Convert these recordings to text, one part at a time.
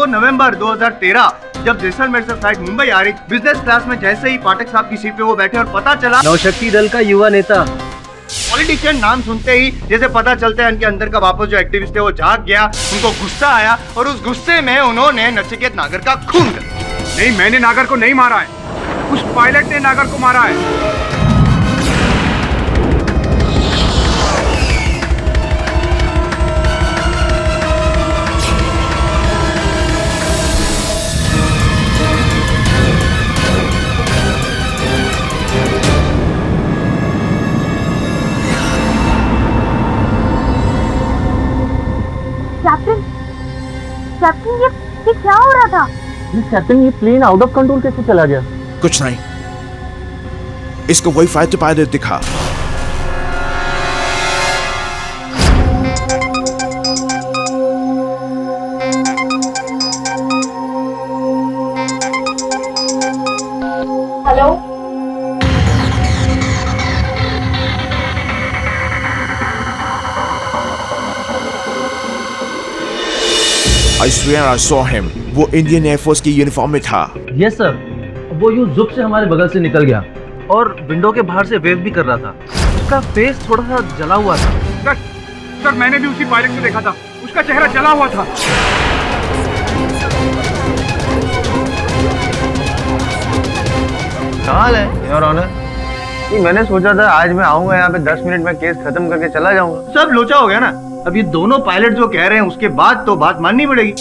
2 नवंबर 2013 जब जैसलमेर से फ्लाइट मुंबई आ रही, बिजनेस क्लास में जैसे ही पाठक साहब की सीट पे वो बैठे और पता चला नौशक्ति दल का युवा नेता। पॉलिटिशियन नाम सुनते ही जैसे पता चलता है उनके अंदर का वापस जो एक्टिविस्ट है वो जाग गया, उनको गुस्सा आया और उस गुस्से में उन्होंने नचिकेत नागर का खून कर दिया। नहीं, मैंने नागर को नहीं मारा है, उस पायलट ने नागर को मारा है। कैप्टन ये क्या हो रहा था? कैप्टन ये प्लेन आउट ऑफ कंट्रोल कैसे चला गया? कुछ नहीं, इसको वही फाइटर पायलट दिखा। Hello, I swear I saw him. वो इंडियन एयरफोर्स की यूनिफॉर्म में था। यस सर, वो यूं जुप से हमारे बगल से निकल गया और विंडो के बाहर से वेव भी कर रहा था। उसका फेस थोड़ा सा जला हुआ था। सर मैंने भी उसी पायलट को देखा था, उसका चेहरा जला हुआ था। हाल है योर ऑनर। मैंने सोचा था आज मैं आऊंगा यहाँ पे 10 मिनट में केस खत्म करके चला जाऊंगा। सब लोचा हो गया ना। अब ये दोनों पायलट जो कह रहे हैं उसके बाद तो बात माननी पड़ेगी।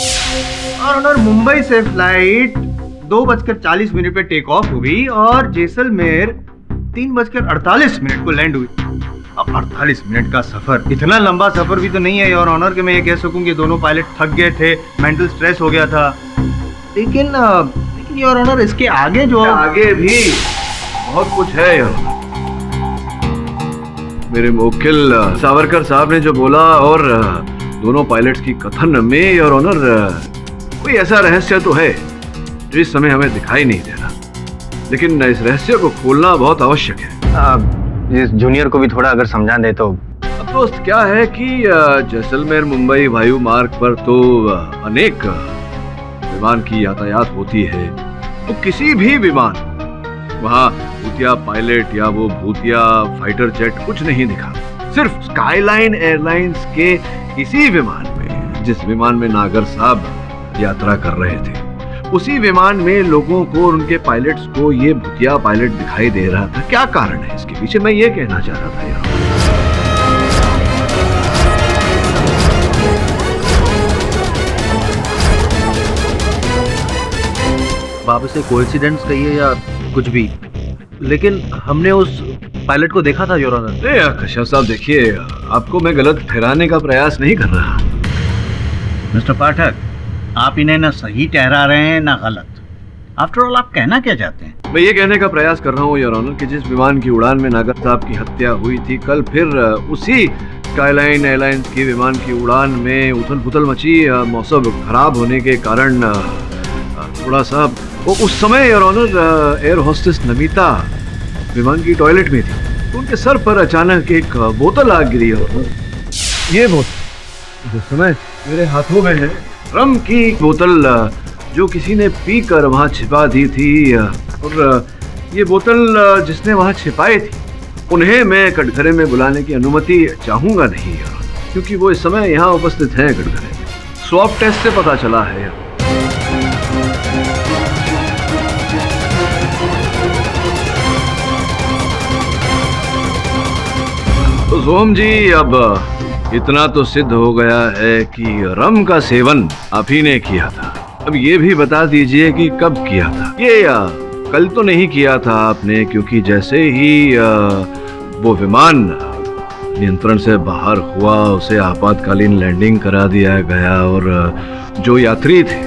और ऑनर, मुंबई से फ्लाइट 2:40 पे टेक ऑफ हुई और जैसलमेर 3:48 को लैंड हुई। अब 48 मिनट का सफर, इतना लंबा सफर भी तो नहीं है योर ऑनर कि मैं ये कह सकूं कि दोनों पायलट थक गए थे, मेंटल स्ट्रेस हो गया था। लेकिन योर ऑनर, इसके आगे जो आगे भी बहुत कुछ है यार। मेरे मुवक्किल सावरकर साहब ने जो बोला और दोनों पायलट्स की कथन में योर ऑनर कोई ऐसा रहस्य तो है जो इस समय हमें दिखाई नहीं दे रहा, लेकिन इस रहस्य को खोलना बहुत आवश्यक है। इस जूनियर को भी थोड़ा अगर समझा दे तो। अब दोस्त क्या है कि जैसलमेर मुंबई वायु मार्ग पर तो अनेक विमान की यातायात होती है, तो किसी भी विमान वहाँ भूतिया पायलट या वो भूतिया फाइटर जेट कुछ नहीं दिखा। सिर्फ स्काईलाइन एयरलाइंस के इसी विमान में, जिस विमान में नागर साहब यात्रा कर रहे थे, उसी विमान में लोगों को और उनके पायलट्स को ये भूतिया पायलट दिखाई दे रहा था। क्या कारण है इसके पीछे, मैं ये कहना चाह रहा था यार। बाबू से कोइंसिडेंस कहिए या कुछ भी, लेकिन हमने उस पायलट को देखा था योर ऑनर। नहीं कश्यप साहब, देखिए आपको मैं गलत ठहराने का प्रयास नहीं कर रहा। मिस्टर पाठक, आप इन्हें ना सही ठहरा रहे हैं ना गलत। आफ्टर ऑल आप कहना क्या चाहते हैं? मैं ये कहने का प्रयास कर रहा हूँ योर ऑनर कि जिस विमान की उड़ान में नागर साहब की हत्या हुई थी, कल फिर उसी स्काईलाइन एयरलाइंस की विमान की उड़ान में उथल पुथल मची। मौसम खराब होने के कारण थोड़ा सा वो उस समय your honour air hostess Namita विमान की टॉयलेट में थी, तो उनके सर पर अचानक एक बोतल आ गिरी। ये बोतल जिस समय मेरे हाथों में है, रम की बोतल जो किसी ने पीकर वहां छिपा दी थी। और ये बोतल जिसने वहां छिपाई थी, उन्हें मैं कटघरे में बुलाने की अनुमति चाहूंगा नहीं, क्योंकि वो इस समय यहाँ उपस्थित हैं कटघरे में। स्वैब टेस्ट से पता चला है। तो सोहम जी, अब इतना तो सिद्ध हो गया है कि रम का सेवन आप ही ने किया था। अब ये भी बता दीजिए कि कब किया था। ये कल तो नहीं किया था आपने, क्योंकि जैसे ही वो विमान नियंत्रण से बाहर हुआ, उसे आपातकालीन लैंडिंग करा दिया गया और जो यात्री थे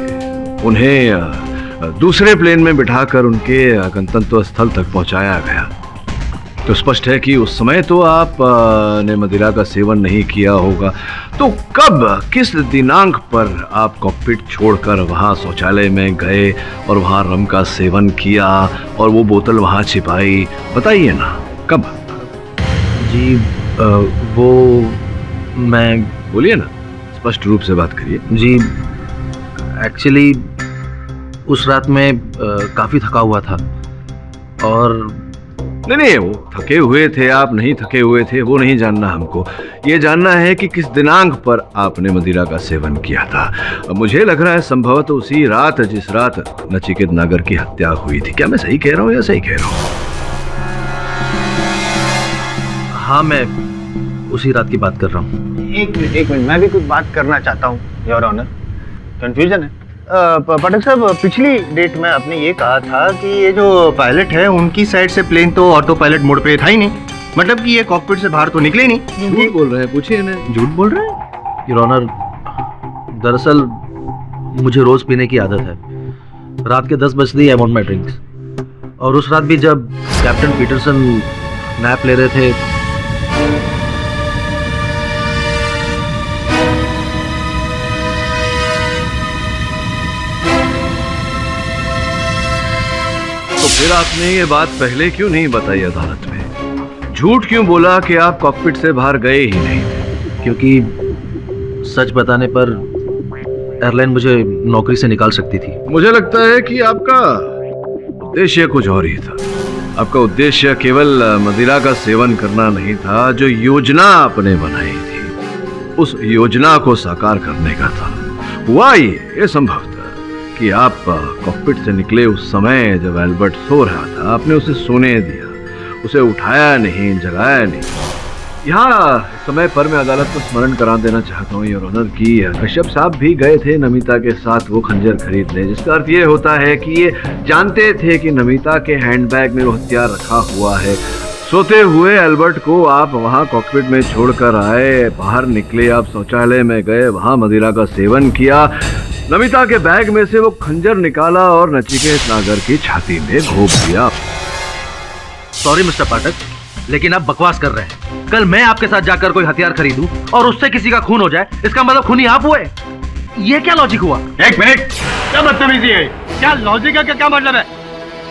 उन्हें दूसरे प्लेन में बिठाकर उनके गंतव्य स्थल तक पहुंचाया गया। तो स्पष्ट है कि उस समय तो आप ने मदिरा का सेवन नहीं किया होगा। तो कब, किस दिनांक पर आप कॉकपिट छोड़कर वहाँ शौचालय में गए और वहाँ रम का सेवन किया और वो बोतल वहाँ छिपाई, बताइए ना कब? जी वो मैं, बोलिए ना, स्पष्ट रूप से बात करिए। जी एक्चुअली उस रात में काफ़ी थका हुआ था और नहीं, वो थके हुए थे, आप नहीं थके हुए थे, वो नहीं जानना हमको। ये जानना है कि किस दिनांक पर आपने मदिरा का सेवन किया था। मुझे लग रहा है संभवतः उसी रात जिस रात नचिकेत नागर की हत्या हुई थी। क्या मैं सही कह रहा हूँ या सही कह रहा हूँ? हाँ, मैं उसी रात की बात कर रहा हूँ। एक मिनट, मैं भी कुछ बात करना चाहता हूँ योर ऑनर। कंफ्यूजन है। पाठक साहब, पिछली डेट में आपने ये कहा था कि ये जो पायलट है उनकी साइड से प्लेन तो ऑटो पायलट मोड पे था ही नहीं, मतलब कि ये कॉकपिट से बाहर तो निकले ही नहीं। झूठ बोल रहे हैं, पूछिए इन्हें। झूठ बोल रहे हैं? योर ऑनर, दरअसल मुझे रोज पीने की आदत है। रात के 10 बजते ही आई वांट माय ड्रिंक्स। और उस रात भी जब कैप्टन पीटरसन नैप ले रहे थे तो फिर आपने ये बात पहले क्यों नहीं बताई अदालत में? झूठ क्यों बोला कि आप कॉकपिट से बाहर गए ही नहीं थे? क्योंकि सच बताने पर एयरलाइन मुझे नौकरी से निकाल सकती थी। मुझे लगता है कि आपका उद्देश्य कुछ और ही था। आपका उद्देश्य केवल मदिरा का सेवन करना नहीं था, जो योजना आपने बनाई थी उस योजना को साकार करने का था। हुआ ये संभव था कि आप कॉकपिट से निकले उस समय जब एल्बर्ट सो रहा था, आपने उसे सोने दिया, उसे उठाया नहीं, जगाया नहीं। यहाँ समय पर मैं अदालत को स्मरण करा देना चाहता हूँ योर ऑनर कि कश्यप साहब भी गए थे नमिता के साथ वो खंजर खरीदने, जिसका अर्थ ये होता है कि ये जानते थे कि नमिता के हैंडबैग में वो हथियार रखा हुआ है। सोते हुए एल्बर्ट को आप वहाँ कॉकपिट में छोड़कर आए, बाहर निकले, आप शौचालय में गए, वहाँ मदिरा का सेवन किया, नमिता के बैग में से वो खंजर निकाला और नचिकेत नागर की छाती में घोंप दिया। सॉरी मिस्टर पाठक, लेकिन आप बकवास कर रहे हैं। कल मैं आपके साथ जाकर कोई हथियार खरीदूं और उससे किसी का खून हो जाए, इसका मतलब खूनी आप हुए? ये क्या लॉजिक हुआ? एक मिनट, क्या बदतमीजी है? क्या लॉजिक है? क्या मतलब है?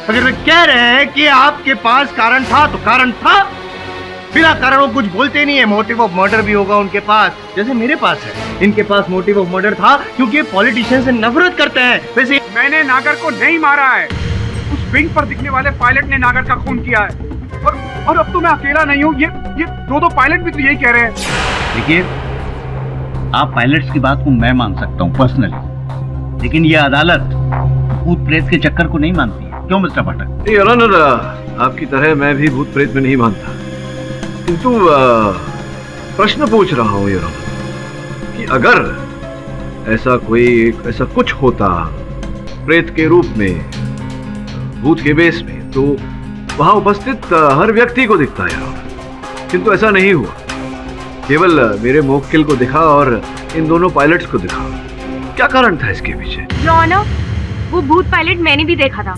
अगर वे कह रहे हैं कि आपके पास कारण था तो कारण था, बिना कारण वो कुछ बोलते नहीं है। मोटिव ऑफ मर्डर भी होगा उनके पास, जैसे मेरे पास है। इनके पास मोटिव ऑफ मर्डर था क्योंकि पॉलिटिशियन से नफरत करते हैं। वैसे मैंने नागर को नहीं मारा है, उस विंग पर दिखने वाले पायलट ने नागर का खून किया है। और अब तो मैं अकेला नहीं हूँ, ये दो पायलट भी तो यही कह रहे हैं। देखिए, आप पायलट्स की बात को मैं मान सकता हूँ पर्सनली, लेकिन ये अदालत भूत प्रेत के चक्कर को नहीं मानती है। क्यों मिस्टर पाठक? योर ऑनर, आपकी तरह मैं भी भूत प्रेत में नहीं मानता, किंतु प्रश्न पूछ रहा हूँ योर ऑनर कि अगर ऐसा कुछ होता प्रेत के रूप में, भूत के बेस में, तो वहां उपस्थित हर व्यक्ति को दिखता है, किंतु ऐसा नहीं हुआ। केवल मेरे मोक्किल को दिखा और इन दोनों पायलट्स को दिखा। क्या कारण था इसके पीछे? योर ऑनर, वो भूत पायलट मैंने भी देखा था।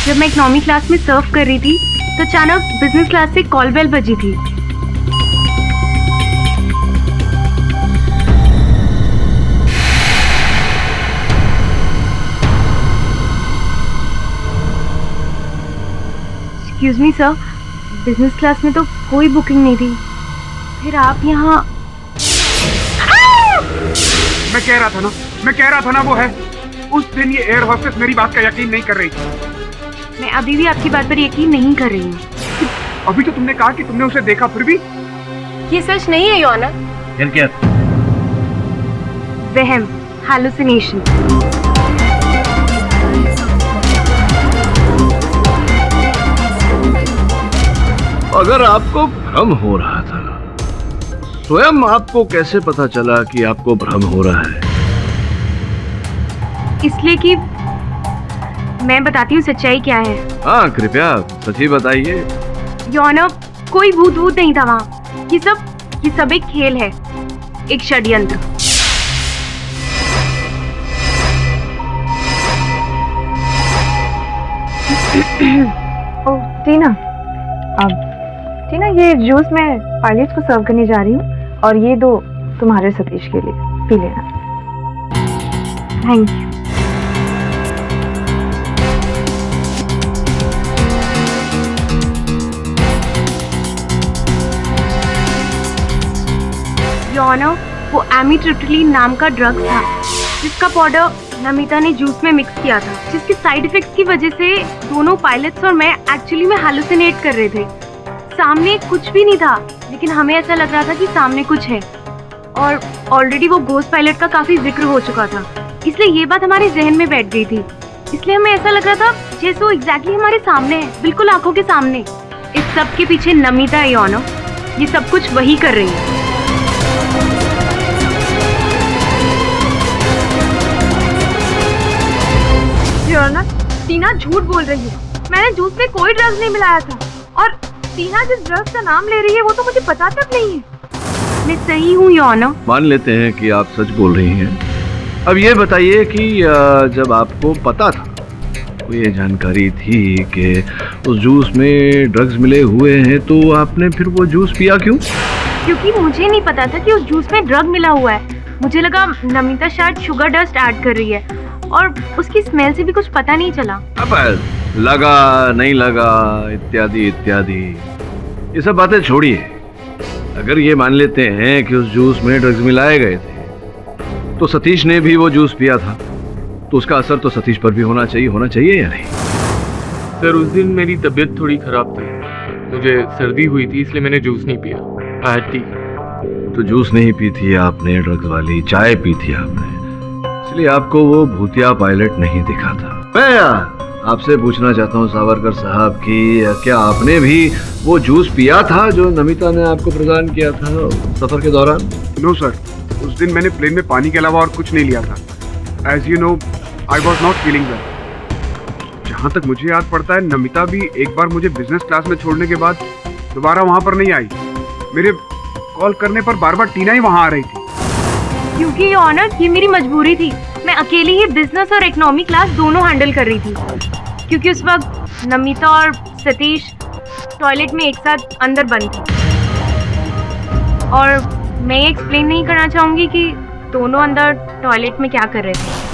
जब मैं इकोनॉमी क्लास में सर्व कर रही थी तो अचानक बिजनेस क्लास से कॉल बेल बजी थी। Excuse me sir, business class में तो कोई बुकिंग नहीं थी, फिर आप यहाँ? मैं कह रहा था ना वो है। उस दिन ये एयर होस्टेस मेरी बात का यकीन नहीं कर रही थी। मैं अभी भी आपकी बात पर यकीन नहीं कर रही हूँ। अभी तो तुमने कहा कि तुमने उसे देखा, फिर भी ये सच नहीं है योर ऑनर। फिर क्या? वहम, हैलुसिनेशन। अगर आपको भ्रम हो रहा था, स्वयं आपको कैसे पता चला कि आपको भ्रम हो रहा है? इसलिए कि मैं बताती हूँ सच्चाई क्या है। हाँ, कृपया सच ही बताइए। योर ऑनर, कोई भूत नहीं था वहाँ। ये सब एक खेल है, एक षड्यंत्र। ओह टीना, टीना ये जूस मैं पायलट्स को सर्व करने जा रही हूँ और ये दो तुम्हारे सतीश के लिए, पी लेना। Thank you. योर ऑनर, वो एमिट्रिप्टिलीन नाम का ड्रग था जिसका पाउडर नमिता ने जूस में मिक्स किया था, जिसके साइड इफेक्ट्स की वजह से दोनों पायलट्स और मैं एक्चुअली में हैलुसिनेट कर रहे थे। सामने कुछ भी नहीं था, लेकिन हमें ऐसा लग रहा था कि सामने कुछ है, और ऑलरेडी वो घोस्ट पायलट का काफी जिक्र हो चुका था, इसलिए ये बात हमारे जहन में बैठ गई थी। इसलिए हमें ऐसा लग रहा था जैसे वो एग्जैक्टली हमारे सामने है, बिल्कुल आंखों के सामने। इस सब के पीछे नमिता है योनो, ये सब कुछ वही कर रही है। योना, टीना झूठ बोल रही है। मैंने जूस में कोई ड्रग्स नहीं मिलाया था, और टीना जिस ड्रग्स का नाम ले रही है वो तो मुझे पता तक नहीं है। मैं सही हूँ योनो। मान लेते हैं कि आप सच बोल रही हैं। अब ये बताइए कि जब आपको पता था, को ये जानकारी थी कि उस जूस में ड्रग्स मिले हुए हैं, तो आपने फिर वो जूस पिया क्यों? क्योंकि मुझे नहीं पता था कि उस जूस में ड्रग मिला हुआ है। मुझे लगा नमिता शायद शुगर डस्ट ऐड कर रही है, और उसकी स्मेल से भी कुछ पता नहीं चला। अब लगा नहीं लगा इत्यादि इत्यादि, ये सब बातें छोड़िए। अगर ये मान लेते हैं कि उस जूस में ड्रग्स मिलाए गए थे, तो सतीश ने भी वो जूस पिया था, तो उसका असर तो सतीश पर भी होना चाहिए या नहीं? सर, उस दिन मेरी तबीयत थोड़ी खराब थी, मुझे सर्दी हुई थी, इसलिए मैंने जूस नहीं पिया। I had T. तो जूस नहीं पी थी आपने, ड्रग्स वाली चाय पी थी आपने, इसलिए आपको वो भूतिया पायलट नहीं दिखा था। मैं आपसे पूछना चाहता हूँ सावरकर साहब कि क्या आपने भी वो जूस पिया था जो नमिता ने आपको प्रदान किया था सफर के दौरान? नो सर, उस दिन मैंने प्लेन में पानी के अलावा और कुछ नहीं लिया था। As you know, I was not feeling well. जहाँ तक मुझे याद पड़ता है, नमिता भी एक बार मुझे बिजनेस क्लास में छोड़ने के बाद दोबारा वहाँ पर नहीं आई। मेरे कॉल करने पर बार बार टीना ही वहाँ आ रही थी। क्योंकि ये ऑनर, ये मेरी मजबूरी थी। मैं अकेली ही बिजनेस और इकोनॉमी क्लास दोनों हैंडल कर रही थी, क्योंकि उस वक्त नमिता और सतीश टॉयलेट में एक साथ अंदर बंद थे। और मैं ये एक्सप्लेन नहीं करना चाहूँगी कि दोनों अंदर टॉयलेट में क्या कर रहे थे,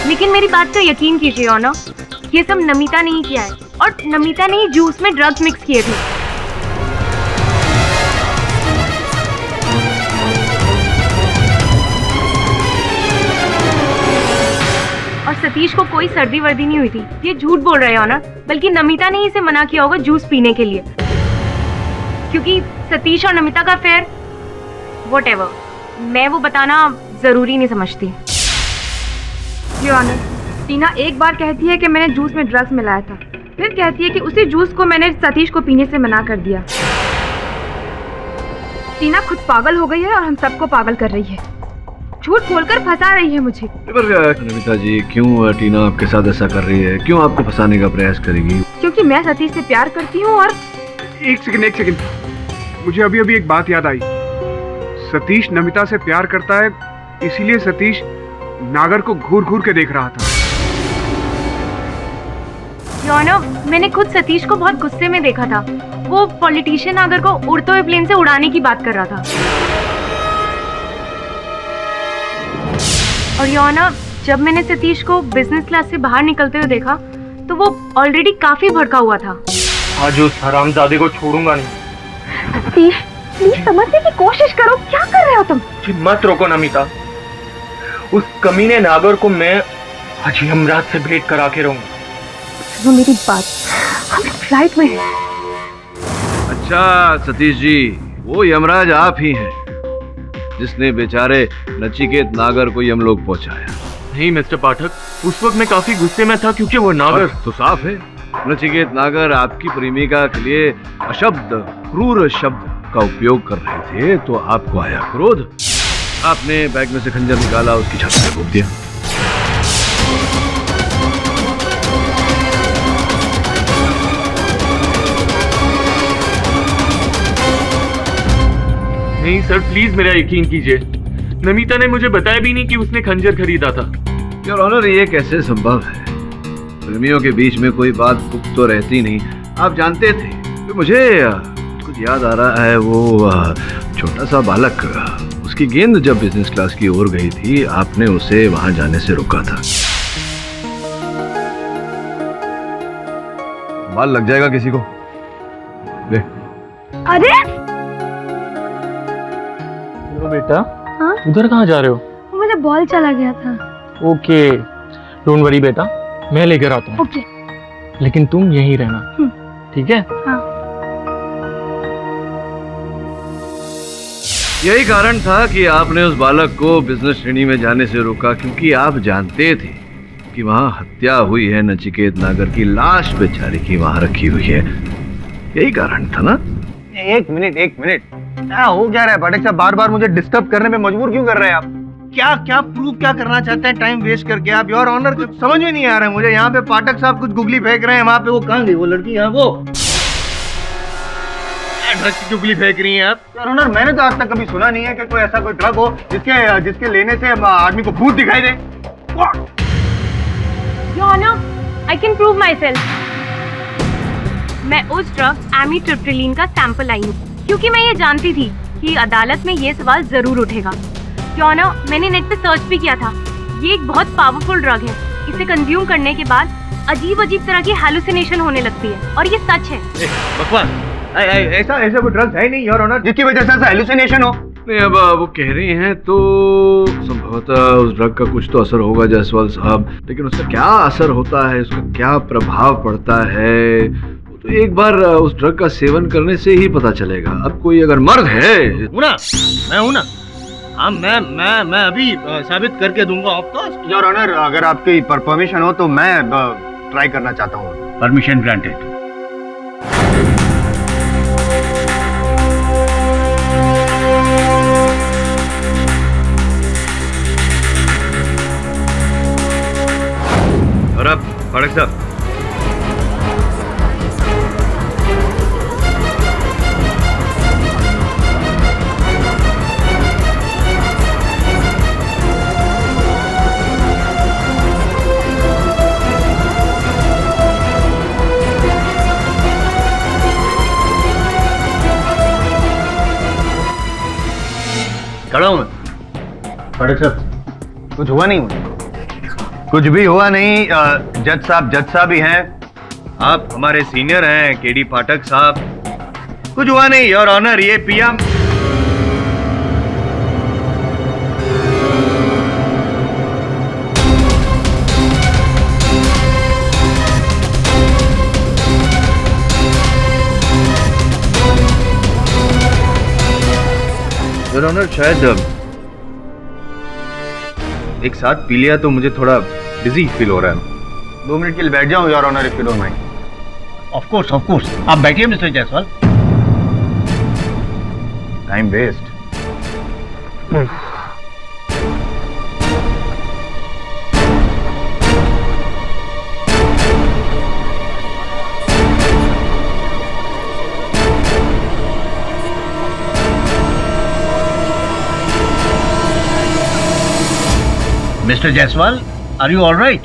लेकिन मेरी बात का यकीन कीजिए ऑनर, ये सब नमिता ने ही किया है, और नमिता ने ही जूस में ड्रग्स मिक्स किए थे। और सतीश को कोई सर्दी वर्दी नहीं हुई थी। ये झूठ बोल रहे हो ना, बल्कि नमिता ने ही इसे मना किया होगा जूस पीने के लिए, क्योंकि सतीश और नमिता का अफेयर, व्हाटएवर, मैं वो बताना जरूरी नहीं समझती। योना, टीना एक बार कहती है कि मैंने जूस में ड्रग्स मिलाया था, फिर कहती है कि उसी जूस को मैंने सतीश को पीने से मना कर दिया। टीना खुद पागल हो गई है और हम सबको पागल कर रही है, झूठ बोलकर फंसा रही है मुझे। पर नमिता जी, क्यों टीना आपके साथ ऐसा कर रही है? क्यों आपको फंसाने का प्रयास करेगी? क्योंकि मैं सतीश से प्यार करती हूँ। और एक सेकंड, मुझे अभी अभी एक बात याद आई। सतीश नमिता से प्यार करता है, इसीलिए सतीश नागर को घूर घूर के देख रहा था। योनो, मैंने खुद सतीश को बहुत गुस्से में देखा था। वो पॉलिटिशियन नागर को उड़ते हुए प्लेन से उड़ाने की बात कर रहा था। और योनो, जब मैंने सतीश को बिजनेस क्लास से बाहर निकलते हुए देखा, तो वो ऑलरेडी काफी भड़का हुआ था। आज उस हरामजादे को छोड़ूंगा नहीं। सतीश, प्लीज समझने की कोशिश करो, क्या कर रहे हो तुम? मत रोको नमिता, उस कमीने नागर को मैं आज यमराज से भेंट करा के रहूंगा। वो मेरी बात, हम फ्लाइट में हैं। अच्छा सतीश जी, वो यमराज आप ही हैं जिसने बेचारे नचिकेत नागर को यमलोक पहुंचाया। नहीं मिस्टर पाठक, उस वक्त मैं काफी गुस्से में था, क्योंकि वो नागर तो साफ है, नचिकेत नागर आपकी प्रेमिका के लिए अशब्द क्रूर शब्द का उपयोग कर रहे थे, तो आपको आया क्रोध। आपने बैग में से खंजर निकाला, उसकी छाती पे घोंप दिया। नहीं सर, प्लीज मेरा यकीन कीजिए, नमिता ने मुझे बताया भी नहीं कि उसने खंजर खरीदा था। योर ऑनर, ये कैसे संभव है? प्रेमियों के बीच में कोई बात गुप्त तो रहती नहीं, आप जानते थे। तो मुझे कुछ याद आ रहा है, वो छोटा सा बालक, उसकी गेंद जब बिजनेस क्लास की ओर गई थी, आपने उसे वहां जाने से रोका था। बाल लग जाएगा किसी को। ले। अरे बेटा, हाँ? उधर कहाँ जा रहे हो? मुझे बॉल चला गया था। ओके, डोंट वरी बेटा, मैं लेकर आता हूँ। ओके। लेकिन तुम यहीं रहना, ठीक है? हाँ। यही कारण था कि आपने उस बालक को बिजनेस श्रेणी में जाने से रोका, क्योंकि आप जानते थे कि वहाँ हत्या हुई है नचिकेत नागर की, लाश बेचारे की वहाँ रखी हुई है। यही कारण था ना? एक मिनट क्या हो क्या रहा है पाठक साहब? बार बार मुझे डिस्टर्ब करने में मजबूर क्यों कर रहे हैं आप? क्या प्रूव क्या करना चाहते हैं टाइम वेस्ट करके आप? योर ऑनर, कुछ समझ में नहीं आ रहा है मुझे। यहाँ पे पाठक साहब कुछ गुगली फेंक रहे हैं, वहाँ पे वो कहाँ गई वो लड़की? यहाँ वो ड्रग की चुगली फेंक रही हैं आप। योर ऑनर, मैंने तो आज तक कभी सुना नहीं है कि कोई ऐसा कोई ड्रग हो जिसके लेने से आदमी को भूत दिखाई दे। Your honour, I can prove myself. मैं उस ड्रग एमिट्रिप्टिलिन का सैंपल आई हूँ, क्योंकि मैं ये जानती थी कि अदालत में ये सवाल जरूर उठेगा। योर ऑनर, मैंने नेट पे सर्च भी किया था। ये एक बहुत पावरफुल ड्रग है। इसे कंज्यूम करने के बाद अजीब तरह की हैलुसिनेशन होने लगती है, और ये सच है। बकवास, ऐसा कोई ड्रग है नहीं योर ऑनर जिसकी वजह से ऐसा हैलुसिनेशन हो। नहीं, अब वो कह रही हैं तो संभवतः उस ड्रग का कुछ तो असर होगा जायसवाल साहब, लेकिन उसका क्या असर होता है, उसका क्या प्रभाव पड़ता है, तो एक बार उस ड्रग का सेवन करने से ही पता चलेगा। अब कोई अगर मर्द है मैं हूं ना। हाँ, मैं अभी साबित करके दूंगा आपको। योर ऑनर, अगर आपकी परमिशन हो तो मैं ट्राई करना चाहता हूँ। Permission granted. और अब पाठक साहब, खड़ा हूं मैं। पाठक साहब, कुछ हुआ नहीं मुझे, कुछ भी हुआ नहीं। जज साहब ही हैं, आप हमारे सीनियर हैं केडी पाठक साहब। कुछ हुआ नहीं योर ऑनर। ये पिया योर ऑनर, शायद एक साथ पी लिया तो मुझे थोड़ा बिजी फील हो रहा है। 2 मिनट के लिए बैठ जाऊं your honour, if you don't mind. Of course आप बैठिए mister Jaiswal. Time waste. Mister Jaiswal, are you all right?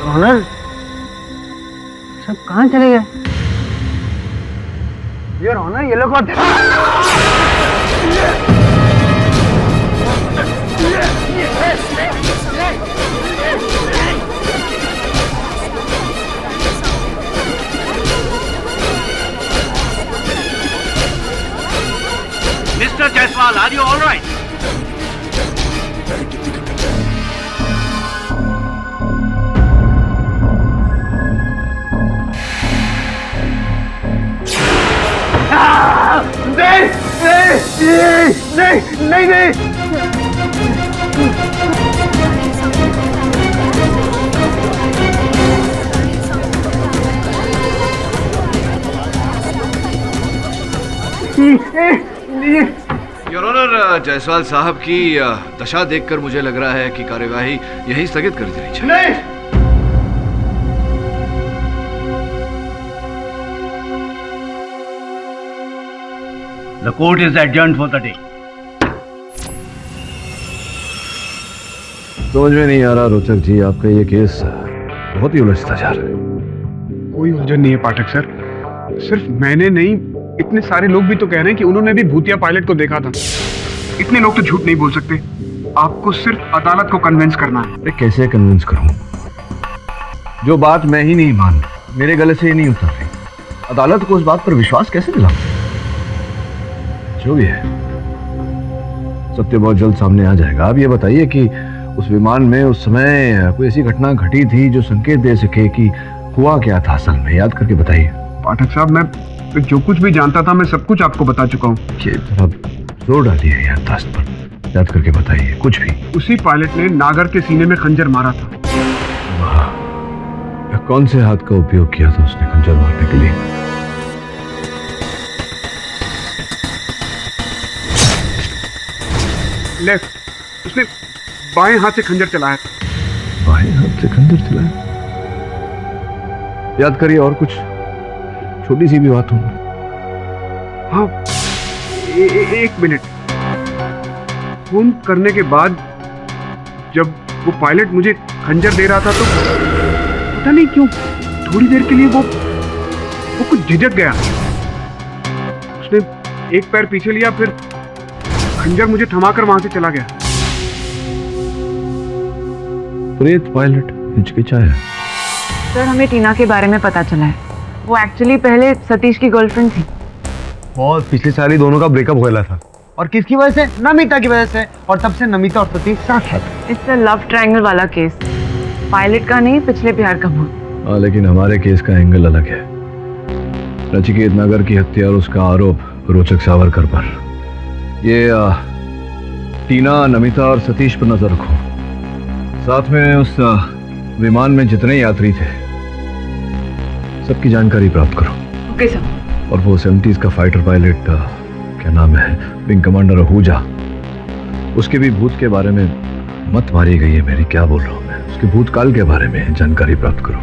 Honour, सब कहाँ चले गए? योर ऑनर, ये लोग mister Jaiswal, are you all right? नहीं। योर ऑनर, जायसवाल साहब की दशा देखकर मुझे लग रहा है कि कार्यवाही यहीं स्थगित कर देनी चाहिए। नहीं। The court is adjourned for the day. समझ में नहीं आ रहा रोचक जी, आपका ये केस बहुत ही उलझता जा रहा है। कोई उलझन नहीं है पाठक सर, सिर्फ मैंने नहीं, इतने सारे लोग भी तो कह रहे हैं कि उन्होंने भी भूतिया पायलट को देखा था। इतने लोग तो झूठ नहीं बोल सकते। आपको सिर्फ अदालत को कन्विंस करना है। मैं कैसे कन्विंस करूं? जो बात मैं ही नहीं मान रहा, मेरे गले से ही नहीं उतर रही, अदालत को उस बात पर विश्वास कैसे दिलाऊं? जो भी है, सत्य बहुत जल्द सामने आ जाएगा। आप ये बताइए कि उस विमान में उस समय कोई ऐसी घटना घटी थी जो संकेत दे सके कि हुआ क्या था असल में? याद करके बताइए। पाठक साहब, मैं जो कुछ भी जानता था मैं सब कुछ आपको बता चुका हूँ। ये जरा जोर डालिए याददाश्त पर, याद करके बताइए कुछ भी। उसी पायलट ने नागर के सीने में खंजर मारा था। वाह, कौन से हाथ का उपयोग किया था उसने खंजर मारने के लिए? लेफ्ट, उसने बाएं हाथ से खंजर चलाया था। बाएं हाथ से खंजर चलाया? याद करिए और कुछ छोटी सी भी बात हो। हाँ, एक मिनट। फोन करने के बाद जब वो पायलट मुझे खंजर दे रहा था तो पता नहीं क्यों थोड़ी देर के लिए वो कुछ झिझक गया। उसने एक पैर पीछे लिया, फिर खंजर मुझे थमाकर वहां से चला गया। प्रेत पायलट हिचकिचाया। सर, हमें टीना के बारे में पता चला है। वो एक्चुअली पहले सतीश की गर्लफ्रेंड थी। बहुत पिछले साल ही दोनों का ब्रेकअप हो गया था, और किसकी वजह से? नमिता की वजह से। और तब से नमिता और सतीश साथ साथ। इट्स अ लव ट्रायंगल वाला केस, पायलट का नहीं, पिछले प्यार का भूत। हाँ, लेकिन हमारे केस का एंगल अलग है। नचिकेत नागर की हत्या और उसका आरोप रोचक सावरकर पर। ये टीना, नमिता और सतीश पर नजर रखो। साथ में उस विमान में जितने यात्री थे सबकी जानकारी प्राप्त करो। Okay sir. और वो 70s का फाइटर पायलट, क्या नाम है, विंग कमांडर आहूजा, उसके भी भूत के बारे में मत मारी गई है मेरी, क्या बोल रहा हूँ मैं, उसके भूतकाल के बारे में जानकारी प्राप्त करो।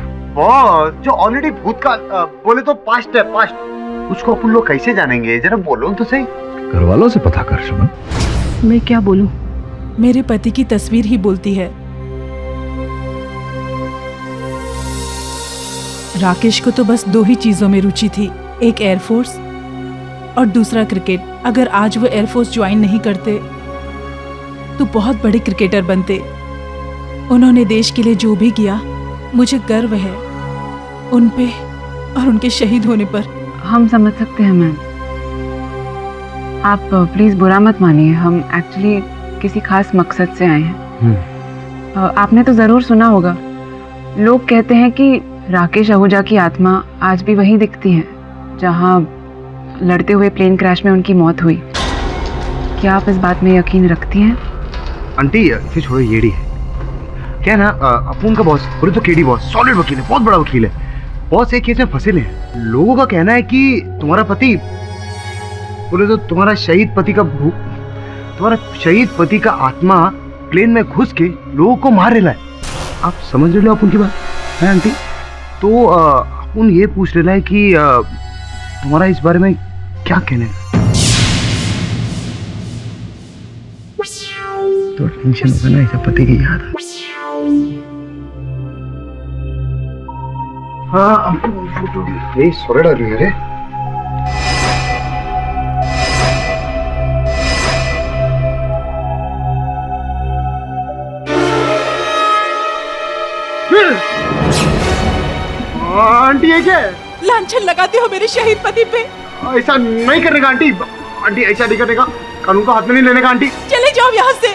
जो ऑलरेडी भूतकाल बोले तो पास्ट है, पास्ट। उसको अपन लोग कैसे जानेंगे? जरा बोलो तो सही। घर वालों से पता कर शमन। मैं क्या बोलूं? मेरे पति की तस्वीर ही बोलती है। राकेश को तो बस 2 ही चीजों में रुचि थी, एक एयरफोर्स और दूसरा क्रिकेट। अगर आज वो एयरफोर्स ज्वाइन नहीं करते तो बहुत बड़े क्रिकेटर बनते। उन्होंने देश के लिए जो भी किया, मुझे गर्व है उन पे और उनके शहीद होने पर। हम समझ सकते हैं मैम, आप प्लीज बुरा मत मानिए। हम एक्चुअली किसी खास मकसद से आए हैं। आपने तो जरूर सुना होगा, लोग कहते हैं कि राकेश आहूजा की आत्मा आज भी वहीं दिखती है जहां लड़ते हुए प्लेन क्रैश में उनकी मौत हुई। क्या आप इस बात में यकीन रखती हैं? आंटी इसे छोड़ो, येड़ी है क्या ना। अपुन का बॉस, बोले तो केडी बॉस, सॉलिड वकील है, बहुत बड़ा वकील है। बॉस एक केस में फंसे हैं। लोगों का कहना है कि तुम्हारा पति, बोले तो तुम्हारा शहीद पति का आत्मा प्लेन में घुस के लोगों को मार रहा है। आप समझ रहे हो अपुन की बात है आंटी? तो अपुन ये पूछ रहा है कि तुम्हारा इस बारे में क्या कहना है? तो टेंशन होगा ना, ऐसा पति की याद है। हाँ, ये सॉलिड आ रही है रे। आंटी ये क्या है? लांछन लगाते हो मेरे शहीद पति पे। ऐसा नहीं करने का आंटी। आंटी ऐसा नहीं करने का, कानून को हाथ में नहीं लेने का आंटी। चले जाओ यहाँ से,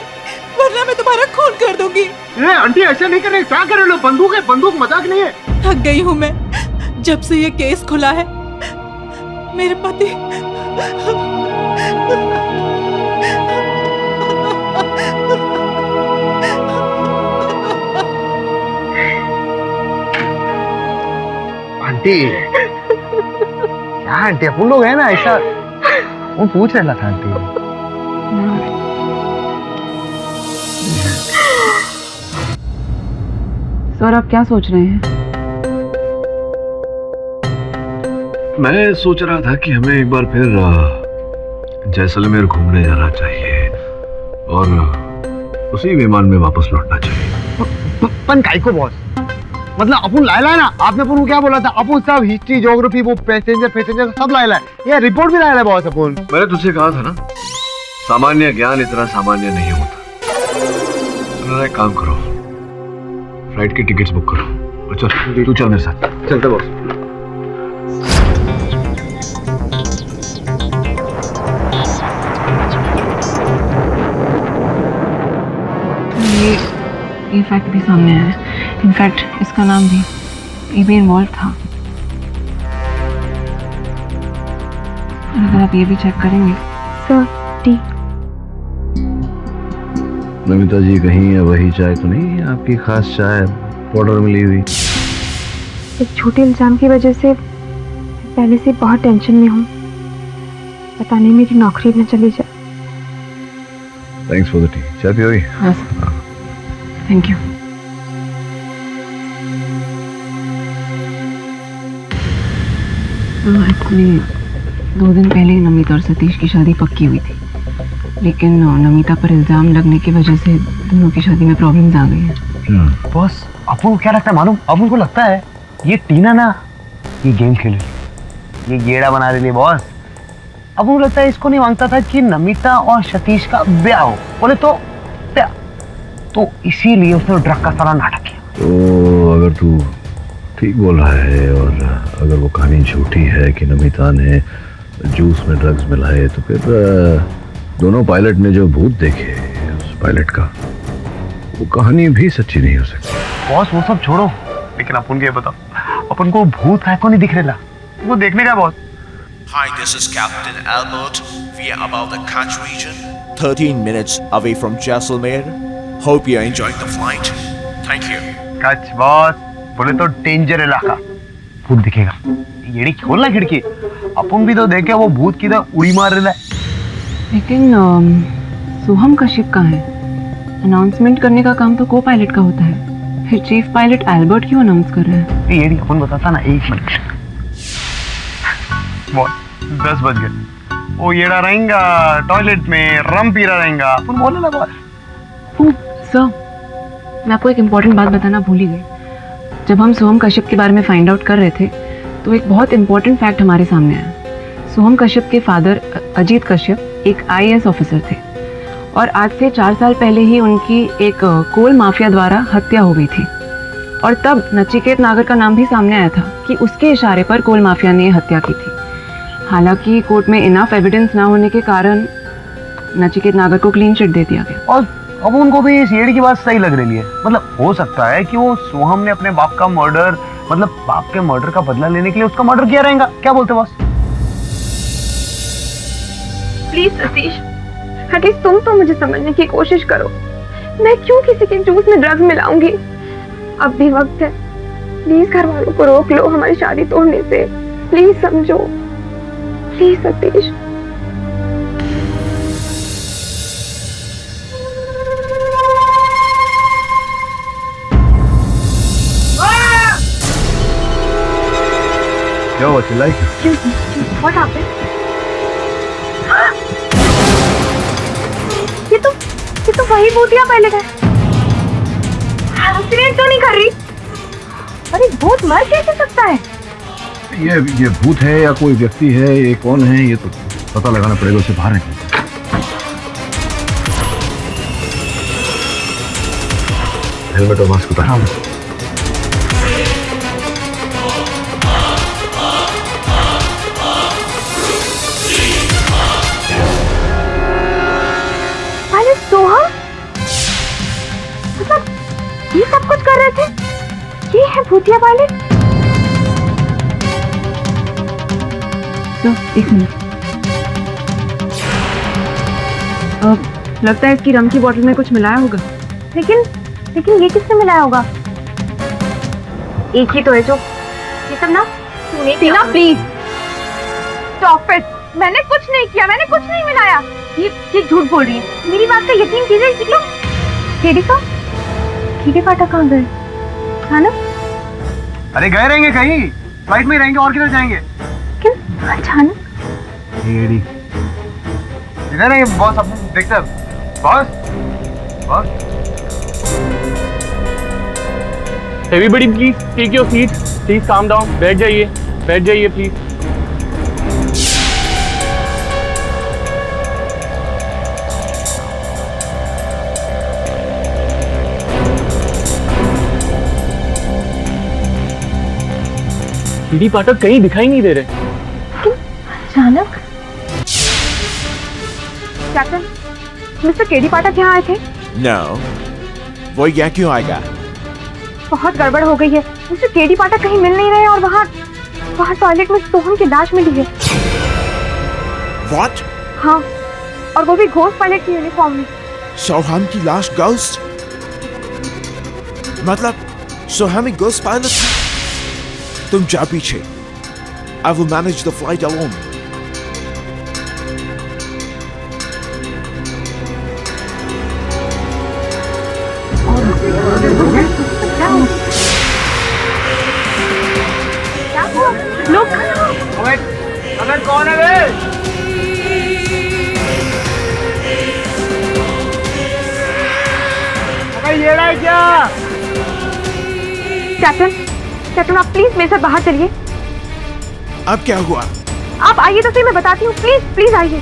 वरना मैं तुम्हारा खून कर दूंगी। ये आंटी ऐसा नहीं करने, क्या कर रहे हो? बंदूक है, बंदूक मजाक नहीं है। थक गई हूँ मैं, जब से ये केस खुला है मेरे पति आंटी क्या आंटी, अपन लोग है ना, ऐसा वो पूछ रहा था आंटी। सर, आप क्या सोच रहे हैं? मैं सोच रहा था कि हमें एक बार फिर जैसलमेर घूमने जाना चाहिए और उसी विमान में वापस लौटना चाहिए। पन काय को बॉस, मतलब अपन लायला है ना। आपने अपन को क्या बोला था? अपन सब हिस्ट्री, ज्योग्राफी, वो पैसेंजर सब लायला है। ये रिपोर्ट भी लायला है बॉस अपन। मैंने तुझसे कहा था ना, सामान्य ज्ञान इतना सामान्य नहीं होता। चलो एक काम करो, फ्लाइट की टिकट्स बुक करो और चल, तू चल मेरे साथ। चलते बॉस। ये फैक्ट भी सामने आया है। इनफैक्ट इसका नाम भी ये भी इन्वॉल्व था। अगर आप ये भी चेक करेंगे। Sir T. नमिता जी कहीं वही चाय तो नहीं है आपकी खास चाय पाउडर मिली हुई? एक छोटे इल्जाम की वजह से पहले से बहुत टेंशन में हूँ। पता नहीं मेरी नौकरी न चली जाए। Thanks for the T. चाय पियोगी? हाँ सर, थैंक यू। एक्चुअली 2 दिन पहले नमिता और सतीश की शादी पक्की हुई थी, लेकिन नमिता पर इल्जाम लगने की वजह से दोनों की शादी में प्रॉब्लम्स आ गई हैं। बॉस अपन को क्या लगता है मालूम? अपन को लगता है ये टीना ना ये गेम खेल रही, ये गेड़ा बना रही है बॉस। अपन को लगता है इसको नहीं मांगता था कि नमिता और सतीश का ब्याह हो, बोले तो ब्याह, तो इसीलिए उसने ड्रग का सारा नाटक किया। तो अगर तू ठीक बोल रहा है और अगर वो कहानी झूठी है कि नमिता ने जूस में ड्रग्स मिलाए, तो फिर दोनों पायलट ने जो भूत देखे उस पायलट का, वो कहानी भी सच्ची नहीं हो सकती। बॉस वो सब छोड़ो, लेकिन अपन को ये बताओ, अपन को भूत है को नहीं दिख रहा, वो देखने का boss. Hi, this is Captain Albert. We are about the Kutch region, 13 minutes away from Jaisalmer. Hope you are enjoying the flight. Thank you. कच बॉस, बोले तो डेंजर इलाका, भूत दिखेगा। ये खोलना खिड़की, अपन भी तो देखे वो भूत की तरह उड़ी मार रहा है। लेकिन सोहम कश्यप कहाँ है? अनाउंसमेंट करने का काम तो को पायलट का होता है, फिर चीफ पायलट एल्बर्ट क्यों अनाउंस कर रहा है? ये अपन बताता ना, 1 मिनट। बॉस 10 बज गए, वो येड़ा रहेगा टॉयलेट में, रम पी रहा रहेगा, अपन बोले ना बॉस। सर, मैं आपको एक इम्पॉर्टेंट बात बताना भूल ही गई। जब हम सोहम कश्यप के बारे में फाइंड आउट कर रहे थे, तो एक बहुत इम्पॉर्टेंट फैक्ट हमारे सामने आया। सोहम कश्यप के फादर अजीत कश्यप एक IAS ऑफिसर थे, और आज से 4 साल पहले ही उनकी एक कोल माफिया द्वारा हत्या हो गई थी। और तब नचिकेत नागर का नाम भी सामने आया था कि उसके इशारे पर कोल माफिया ने हत्या की थी। हालांकि कोर्ट में इनफ एविडेंस ना होने के कारण नचिकेत नागर को क्लीन चिट दे दिया गया। और अब उनको भी इस येड़ी की बात सही लग रही है। मतलब हो सकता है कि वो सोहम ने अपने बाप का मर्डर, मतलब बाप के मर्डर का बदला लेने के लिए उसका मर्डर किया रहेगा। क्या बोलते बॉस? प्लीज सतीश, एटलीस्ट तुम तो मुझे समझने की कोशिश करो। मैं क्यों किसी के जूस में ड्रग्स मिलाऊंगी? अब भी वक्त है, प्लीज घर वालों को रोक लो हमारी शादी तोड़ने से। प्लीज समझो, प्लीज सतीश। क्या हुआ, चिल्लाई क्यों? What happened? ये तो वही भूतिया पहले का। एक्सीडेंट तो नहीं कर रही? अरे भूत मर कैसे सकता है? ये भूत है या कोई व्यक्ति है, ये कौन है, ये तो पता लगाना पड़ेगा, उसे बाहर निकल। हेलमेट और मास्क उतार। अरे सोहम, मतलब ये सब कुछ कर रहे थे? ये है भूतिया पायलट? तो 1 मिनट। लगता है इसकी रम की बोतल में कुछ मिलाया होगा। लेकिन ये किसने मिलाया होगा? एक ही तो है जो ये सब ना तूने किया। Please stop it. मैंने कुछ नहीं किया, मैंने कुछ नहीं मिलाया। ये झूठ बोल रही है। मेरी बात का यकीन कीजिए। सीख लो। कीड़े पाटा कहाँ गए? हाँ ना? अरे गए रहेंगे कहीं, फ्लाइट में ही रहेंगे, और किधर जाएंगे? किन अचानक? इधर रहेंगे बॉस, अपन देखते हैं। Boss everybody please take your seat, please calm down, बैठ जाइए प्लीज। केडी पाठक कहीं दिखाई नहीं दे रहे। अचानक कैप्टन, मिस्टर केडी पाठक यहाँ आए थे? No. वो यहाँ क्यों आएगा? बहुत गड़बड़ हो गई है। मिस्टर केडी पाठक कहीं मिल नहीं रहे और वहाँ टॉयलेट में सोहम की लाश मिली है। What? हाँ, और वो भी घोस्ट पायलट की यूनिफॉर्म में। सोहम की लाश घोस्ट? मतलब सोहम एक घोस्ट पायलट? तुम जा पीछे। I will manage the flight alone. Look! अबे कौन है बे? अबे ये रहा है क्या? कैप्टन आप प्लीज मेरे साथ बाहर चलिए। अब क्या हुआ? आप आइए तो सही, मैं बताती हूँ। प्लीज आइए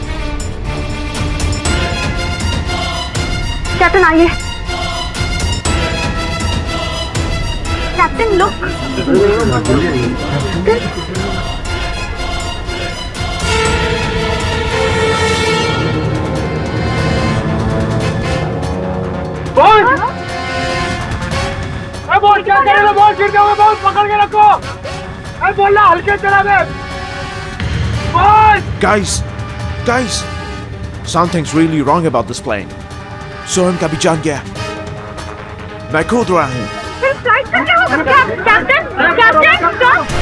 कैप्टन, आइए। Captain look. बोल क्या करेगा? बोल गिर जाओगे, बोल पकड़ के रखो। अरे बोलना हल्के चला बे। Guys, something's really wrong about this plane. सोहम का भी जान गया। मैं कूद रहा हूँ। फिर फ्लाइट का क्या होगा? Captain stop.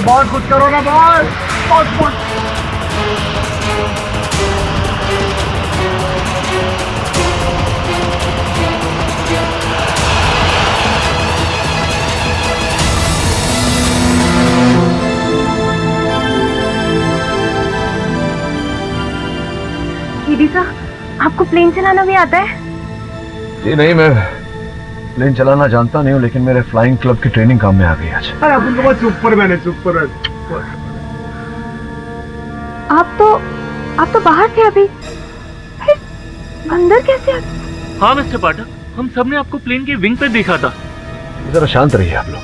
बहुत कुछ करो ना, बहुत कुछ। दीदी साहब, आपको प्लेन चलाना भी आता है? जी नहीं, मैं प्लेन चलाना जानता नहीं हूँ, लेकिन मेरे फ्लाइंग क्लब की ट्रेनिंग काम में आ गई आज। अरे अपन तो बहुत सुपरमैन है, सुपरमैन। आप तो बाहर थे अभी, फिर अंदर कैसे आ? हाँ मिस्टर पाठक, हम सब ने आपको प्लेन के विंग पे देखा था। जरा शांत रहिए आप लोग,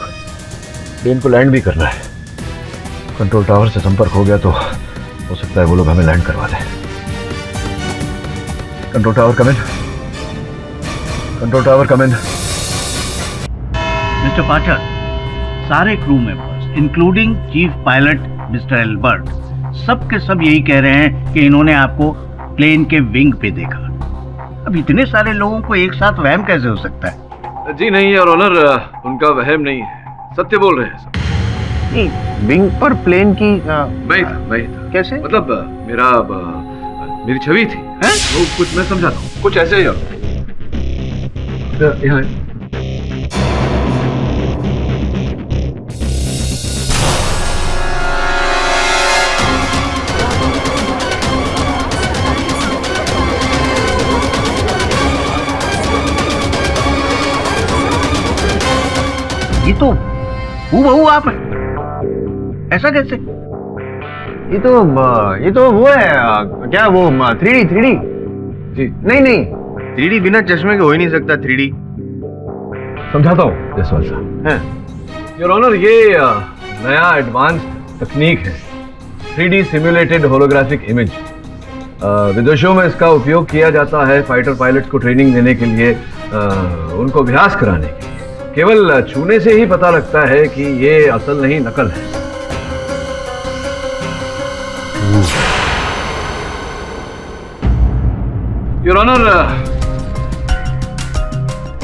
प्लेन को लैंड भी करना है। कंट्रोल टावर से संपर्क हो गया तो हो सकता है वो लोग हमें लैंड करवा दें। कंट्रोल टावर कम इन। कंट्रोल टावर कम इन। मिस्टर पाठक, सारे crew members including chief pilot mister Albert सब के सब यही कह रहे हैं कि इन्होंने आपको प्लेन के विंग पे देखा। अब इतने सारे लोगों को एक साथ वहम कैसे हो सकता है? जी नहीं योर ऑनर, उनका वहम नहीं है, सत्य बोल रहे हैं सब। नहीं, विंग पर प्लेन की मैं ही था। कैसे? मतलब मेरी छवि थी। वो कुछ मैं समझाता हूँ, कुछ ऐसे ही। यहाँ ये तो हूबहू आप हैं। ऐसा कैसे? ये तो वो है, क्या वो 3D? जी नहीं 3D बिना चश्मे के हो ही नहीं सकता। 3D समझाता हूँ जसवाल साहब। हैं? योर ऑनर, ये नया एडवांस तकनीक है, 3D सिम्युलेटेड होलोग्राफिक इमेज। विदेशों में इसका उपयोग किया जाता है फाइटर पायलट को ट्रेनिंग देने के लिए, उनको अभ्यास कराने के लिए। केवल छूने से ही पता लगता है कि ये असल नहीं नकल है। योर ऑनर,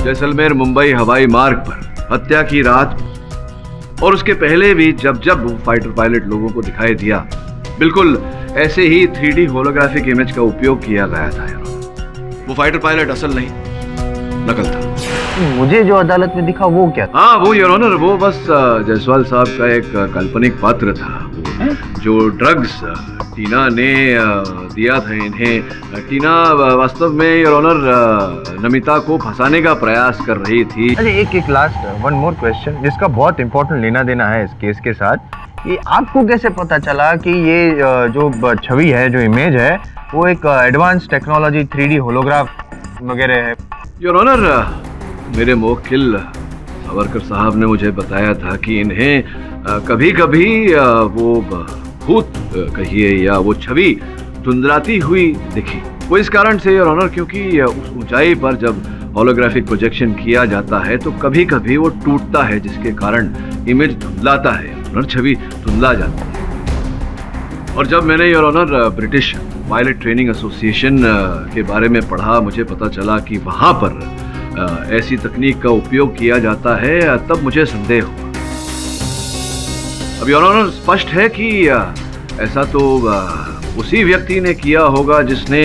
जैसलमेर मुंबई हवाई मार्ग पर हत्या की रात और उसके पहले भी जब जब वो फाइटर पायलट लोगों को दिखाई दिया, बिल्कुल ऐसे ही 3D होलोग्राफिक इमेज का उपयोग किया गया था। वो फाइटर पायलट असल नहीं, नकल था। मुझे जो अदालत में दिखा वो क्या था? हाँ, वो योर ऑनर, वो बस जायसवाल साहब का एक काल्पनिक पात्र था, जो ड्रग्स टीना ने दिया था इन्हें। टीना वास्तव में योर ऑनर नमिता को फंसाने का प्रयास कर रही थी। अरे एक लास्ट वन मोर क्वेश्चन जिसका बहुत इंपॉर्टेंट लेना देना है इस केस के साथ, कि आपको कैसे पता चला कि ये जो छवि है, जो इमेज है, वो एक एडवांस टेक्नोलॉजी 3D होलोग्राफ वगैरह है? योर ऑनर, मेरे मुवक्किल सावरकर साहब ने मुझे बताया था कि इन्हें कभी कभी वो भूत कहिए या वो छवि धुंधलाती हुई दिखी। वो इस कारण से योर ऑनर, क्योंकि उस ऊंचाई पर जब होलोग्राफिक प्रोजेक्शन किया जाता है तो कभी कभी वो टूटता है, जिसके कारण इमेज धुंधलाता है और छवि धुंधला जाती है। और जब मैंने your honour British pilot training association के बारे में पढ़ा, मुझे पता चला कि वहाँ पर ऐसी तकनीक का उपयोग किया जाता है, तब मुझे संदेह हुआ। अब योर ऑनर, स्पष्ट है कि ऐसा तो उसी व्यक्ति ने किया होगा जिसने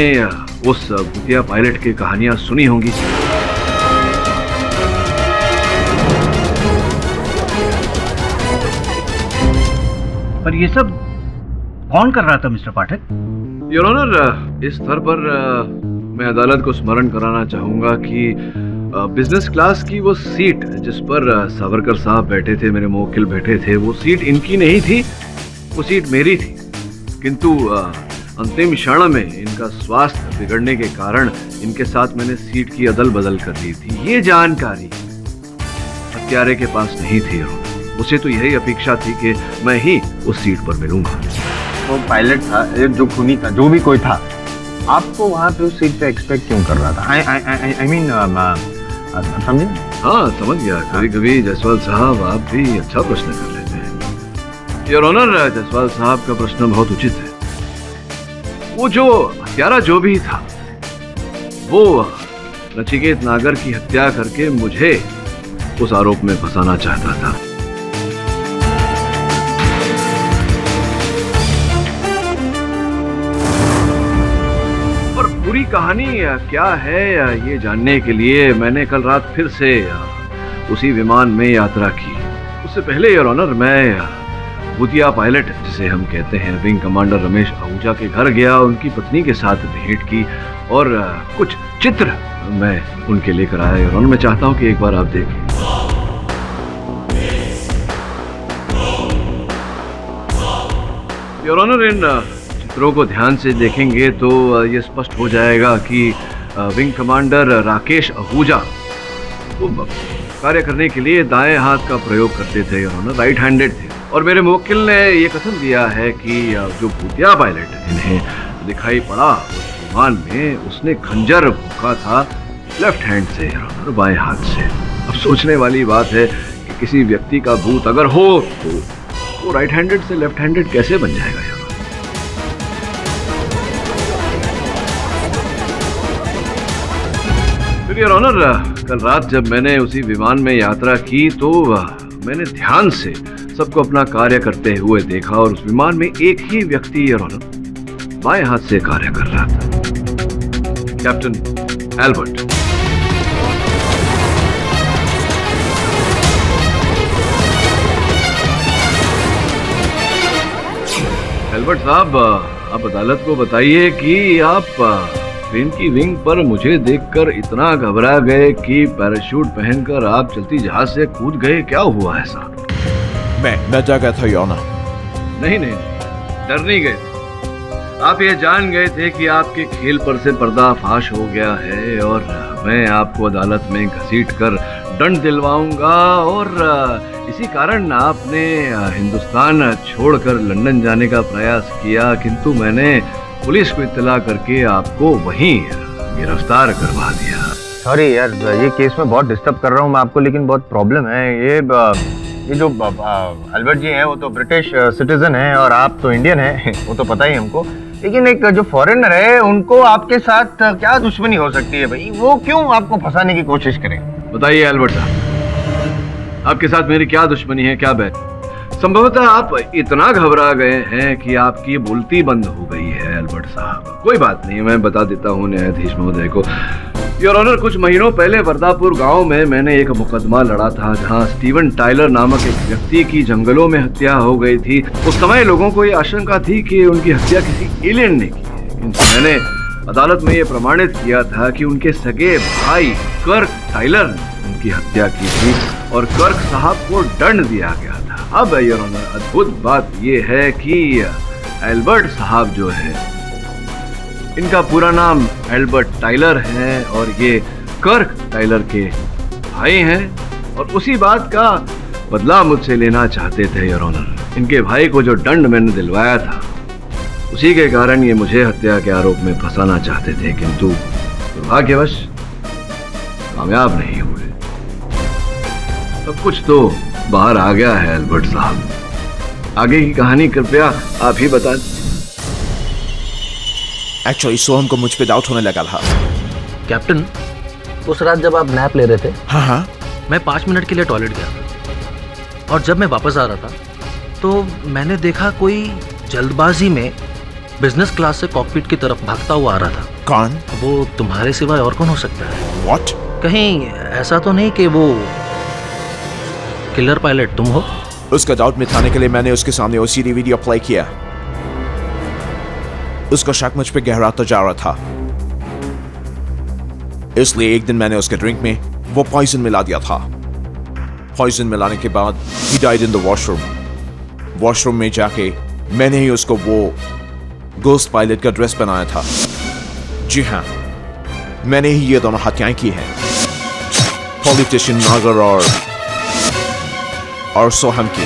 उस भूतिया पायलट की कहानियां सुनी होंगी। पर ये सब कौन कर रहा था मिस्टर पाठक? योर ऑनर, इस स्तर पर मैं अदालत को स्मरण कराना चाहूंगा कि बिजनेस क्लास की वो सीट जिस पर सावरकर साहब बैठे थे, मेरे मुवक्किल बैठे थे, वो सीट इनकी नहीं थी, वो सीट मेरी थी। किंतु अंतिम क्षण में इनका स्वास्थ्य बिगड़ने के कारण इनके साथ मैंने सीट की अदल बदल कर दी थी। ये जानकारी हत्यारे के पास नहीं थी। उसे तो यही अपेक्षा थी कि मैं ही उस सीट पर मिलूंगा। वो पायलट था, जो खूनी था, जो भी कोई था, आपको वहाँ पे उस सीट पे एक्सपेक्ट क्यों कर रहा था? आई मीन समझे? हाँ, समझ गया। कभी कभी जायसवाल साहब आप भी अच्छा प्रश्न कर लेते हैं। योर ऑनर, जायसवाल साहब का प्रश्न बहुत उचित है। वो जो हत्यारा जो भी था, वो नचिकेत नागर की हत्या करके मुझे उस आरोप में फंसाना चाहता था। और पूरी कहानी क्या है ये जानने के लिए मैंने कल रात फिर से उसी विमान में यात्रा की। उससे पहले योर ऑनर, मैं भूतिया पायलट जिसे हम कहते हैं विंग कमांडर रमेश आहूजा के घर गया, उनकी पत्नी के साथ भेंट की और कुछ चित्र मैं उनके लेकर आया। योर ऑनर, मैं चाहता हूं कि एक बार आप देखें। योर ऑनर, इन चित्रों को ध्यान से देखेंगे तो ये स्पष्ट हो जाएगा कि विंग कमांडर राकेश आहूजा वो कार्य करने के लिए दाएं हाथ का प्रयोग करते थे। योर ऑनर, राइट हैंडेड थे। और मेरे मुवक्किल ने ये कथन दिया है कि जो भूतिया पायलट इन्हें दिखाई पड़ा उस विमान में, उसने खंजर भोंका था लेफ्ट हैंड से और बाएं हाथ से। अब सोचने वाली बात है कि किसी व्यक्ति का भूत अगर हो तो वो राइट हैंडेड से लेफ्ट हैंडेड कैसे बन जाएगा? यार, फिर योर ऑनर, कल रात जब मैंने उसी विमान में यात्रा की तो मैंने ध्यान से सबको अपना कार्य करते हुए देखा और उस विमान में एक ही व्यक्ति योर ऑनर बाएं हाथ से कार्य कर रहा था, कैप्टन एल्बर्ट। एल्बर्ट साहब, आप अदालत को बताइए कि आप ट्रेन की विंग पर मुझे देखकर इतना घबरा गए कि पैराशूट पहनकर आप चलती जहाज से कूद गए। क्या हुआ ऐसा? मैं डर गया था योर ऑनर। नहीं, डर नहीं गए। आप ये जान गए थे कि आपके खेल पर से पर्दाफाश हो गया है और मैं आपको अदालत में घसीट कर दंड दिलवाऊंगा और इसी कारण आपने हिंदुस्तान छोड़कर लंदन जाने का प्रयास किया, किंतु मैंने पुलिस को इत्तला करके आपको वहीं गिरफ्तार करवा दिया। सॉरी यार, ये केस में बहुत डिस्टर्ब कर रहा हूँ मैं आपको, लेकिन बहुत प्रॉब्लम है। ये जो अल्बर्ट जी हैं वो तो ब्रिटिश सिटीजन हैं और आप तो इंडियन हैं, वो तो पता ही हमको। लेकिन एक जो फॉरेनर है उनको आपके साथ क्या दुश्मनी हो सकती है भाई? वो क्यों आपको फंसाने की कोशिश करें? बताइए एल्बर्ट साहब, आपके साथ मेरी क्या दुश्मनी है, क्या बैर? संभवतः आप इतना घबरा गए हैं कि आपकी बोलती बंद हो गई है एल्बर्ट साहब। कोई बात नहीं, मैं बता देता हूँ न्यायाधीश महोदय को। योर ऑनर, कुछ महीनों पहले वर्दापुर गांव में मैंने एक मुकदमा लड़ा था जहां स्टीवन टाइलर नामक एक व्यक्ति की जंगलों में हत्या हो गई थी। उस समय लोगों को ये आशंका थी कि उनकी हत्या किसी एलियन ने की है, किंतु मैंने अदालत में ये प्रमाणित किया था कि उनके सगे भाई कर्क टाइलर ने उनकी हत्या की थी और कर्क साहब को दंड दिया गया था। अब योर ऑनर, अद्भुत बात यह है कि एल्बर्ट साहब जो है, इनका पूरा नाम एल्बर्ट टाइलर है और ये कर्क टाइलर के भाई हैं और उसी बात का बदला मुझसे लेना चाहते थे योर ऑनर। इनके भाई को जो दंड मैंने दिलवाया था उसी के कारण ये मुझे हत्या के आरोप में फंसाना चाहते थे, किंतु दुर्भाग्यवश कामयाब नहीं हुए। सब कुछ तो बाहर आ गया है एल्बर्ट साहब। आगे की कहानी कृपया आप ही बता। एक्चुअली सोहम को मुझ पे डाउट होने लगा था। कैप्टन, उस रात जब आप नैप ले रहे थे, हाँ, मैं 5 मिनट के लिए टॉयलेट गया था और जब मैं वापस आ रहा था तो मैंने देखा कोई जल्दबाजी में बिजनेस क्लास से कॉकपिट की तरफ भागता हुआ आ रहा था। कौन? वो तुम्हारे सिवाय और कौन हो सकता है? What? कहीं ऐसा तो नहीं कि वो किलर पायलट तुम हो? उसका डाउट मिटाने के लिए मैंने उसके सामने ओसीडी वीडियो प्ले किया। उसका शक मुझ पे गहराता जा रहा था, इसलिए एक दिन मैंने उसके ड्रिंक में वो पॉइजन मिला दिया था। पॉइजन मिलाने के बाद he died in the washroom. Washroom में जाके मैंने ही उसको वो गोस्ट पायलट का ड्रेस बनाया था। जी हाँ, मैंने ही ये दोनों हत्याएं की हैं, पॉलिटिशियन नागर और सोहम की।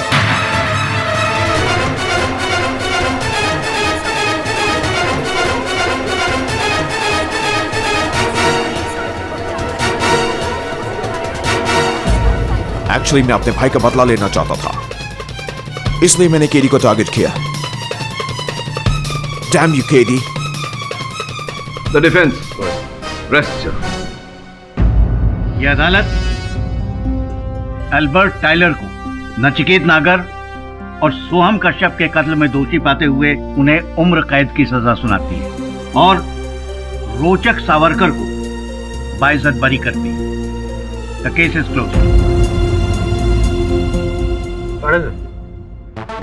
एक्चुअली मैं अपने भाई का बदला लेना चाहता था, इसलिए मैंने केडी को टारगेट किया। Damn you, KD. The defence, rest. ये अदालत एल्बर्ट टाइलर को नचिकेत नागर और सोहम कश्यप के कत्ल में दोषी पाते हुए उन्हें उम्र कैद की सजा सुनाती है और रोचक सावरकर को बाइज्जत बरी करती है। The case is close.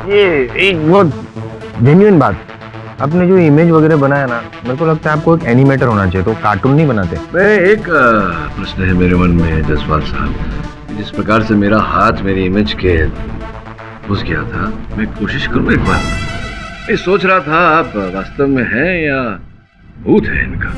ये एक बहुत जेन्युइन बात, आपने जो इमेज वगैरह बनाया ना, मेरे को लगता है आपको एक एनिमेटर होना चाहिए, तो कार्टून नहीं बनाते। एक प्रश्न है मेरे मन में जसवाल साहब, जिस प्रकार से मेरा हाथ मेरी इमेज के घुस गया था, मैं कोशिश करूं एक बार। मैं सोच रहा था आप वास्तव में हैं या भूत है इनका।